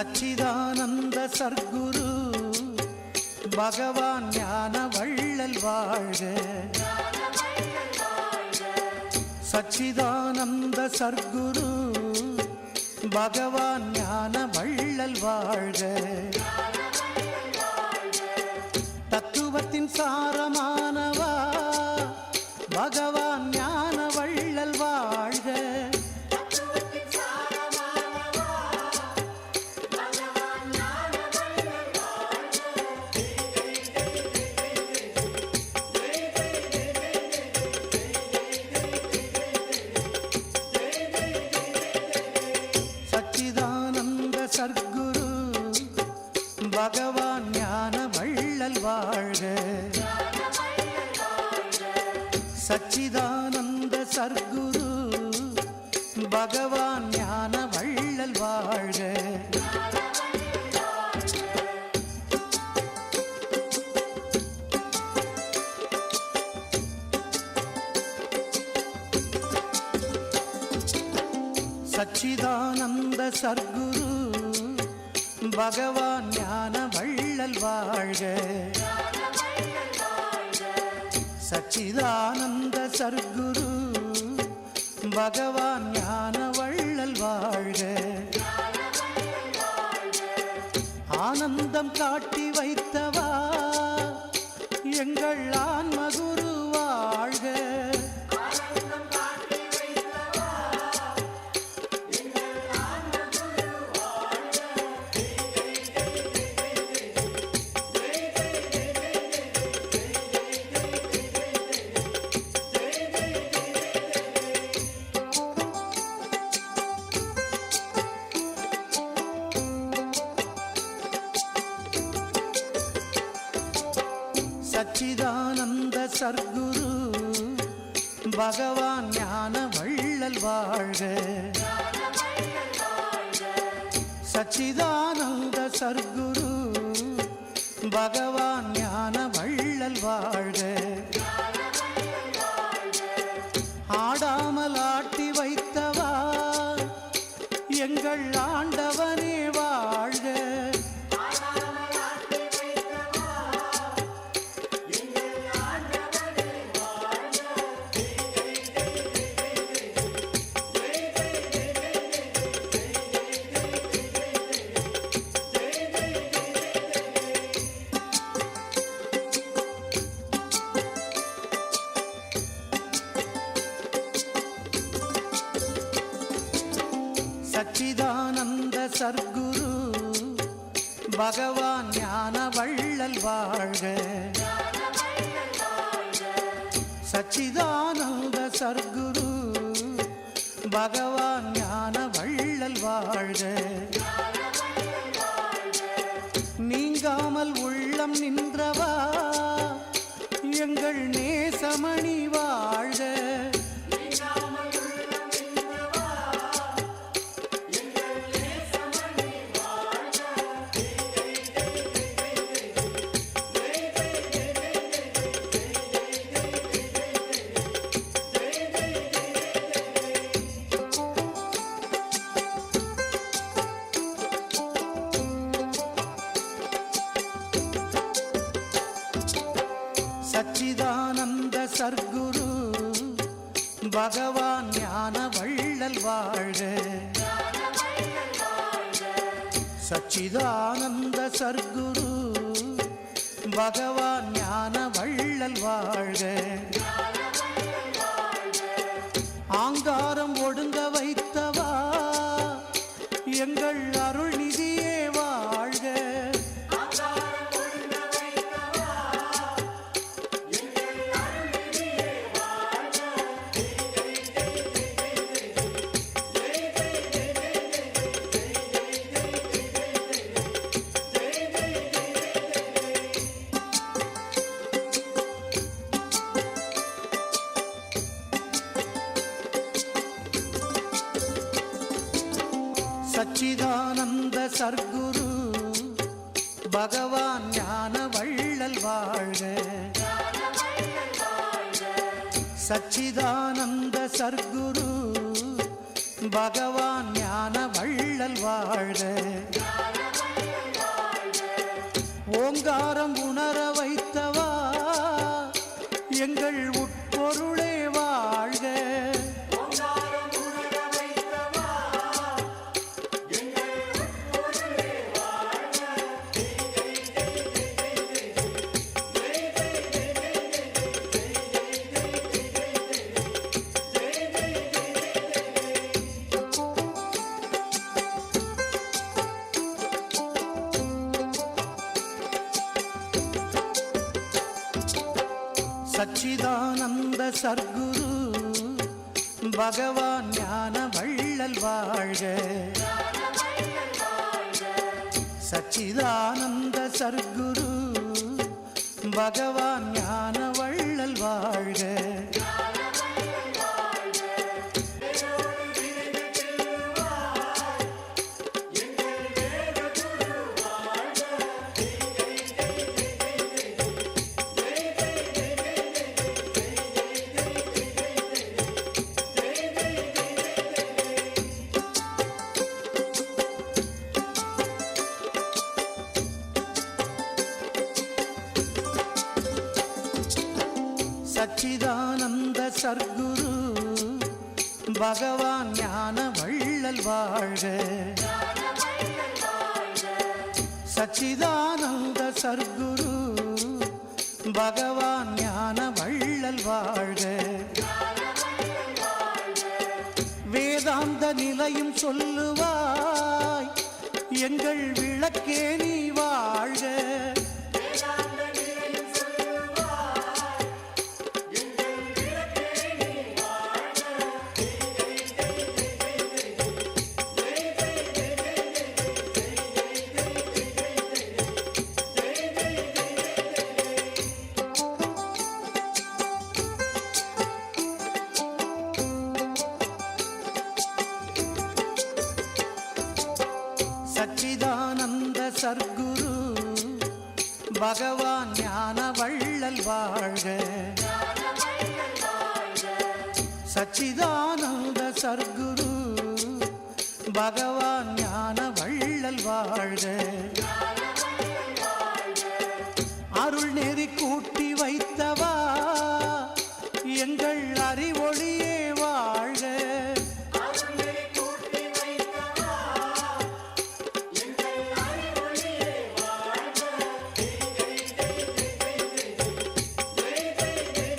சச்சிதானந்த சர்க்குரு பகவான் ஞான வள்ளல் வாழ்க. சச்சிதானந்த சர்க்குரு பகவான் ஞான வள்ளல் வாழ்க. தத்துவத்தின் சாரமானவா பகவான் ஞான வள்ளல் வாழ்க. சர்க்குரு பகவான் ஞான வள்ளல் வாழ்க. சச்சிதானந்த சர்க்குரு பகவான் ஞான வள்ளல் வாழ்க. சச்சிதானந்த சர்க்குரு பகவான் ஞான வள்ளல் வாழ்க. சச்சிதானந்த சர்க்குரு பகவான் ஞான வள்ளல் வாழ்க. ஆனந்தம் காட்டி வைத்தவா எங்கள் ஆன்மகுரு வாழ்க. சச்சிதானந்த சர்க்குரு பகவான் ஞான வள்ளல் வாழ்க. சச்சிதானந்த சர்க்குரு பகவான் ஞான வள்ளல் வாழ்க. ஆடாமல் ஆட்டி வைத்தவா எங்கள் ஆண்டவனே வாழ்க. சச்சிதானந்த சர்க்குரு பகவான் ஞான வள்ளல் வாழ்க. சச்சிதானந்த சர்க்குரு பகவான் ஞான வள்ளல் வாழ்க. நீங்காமல் உள்ளம் நின்றவா எங்கள் நேசமணி வாழ்க. சச்சிதானந்த சர்க்குரு பகவான் ஞான வள்ளல் வாழ்க. சச்சிதானந்த சர்க்குரு பகவான் ஞான வள்ளல் வாழ்க. ஆங்காரம் ஒடுங்க வைத்தவா எங்கள் அருள் நிதியே வாழ்க. சச்சிதானந்த சர்க்குரு பகவான் ஞான வள்ளல் வாழ்க. சச்சிதானந்த சர்க்குரு பகவான் ஞான வள்ளல் வாழ்க. ஓங்காரம் உணர வைத்தவா எங்கள் உட்பொருளே வாழ்க. சச்சிதானந்த சர்க்குரு பகவான் ஞான வள்ளல் வாழ்க. சச்சிதானந்த சர்க்குரு பகவான் ஞான வள்ளல் வாழ்க. சச்சிதானந்த சர்க்குரு பகவான் ஞான வள்ளல் வாழ்க. சச்சிதானந்த சர்க்குரு பகவான் ஞான வள்ளல் வாழ்க. வேதாந்த நிலையும் சொல்லுவாய் எங்கள் விளக்கே நீ வாழ்க. சச்சிதானந்த சர்க்குரு பகவான் ஞான வள்ளல் வாழ்க. சச்சிதானந்த சர்க்குரு பகவான் ஞான வள்ளல் வாழ்க. அருள் நெறி கூட்டி வைத்தவா எங்கள் அறிவொளியே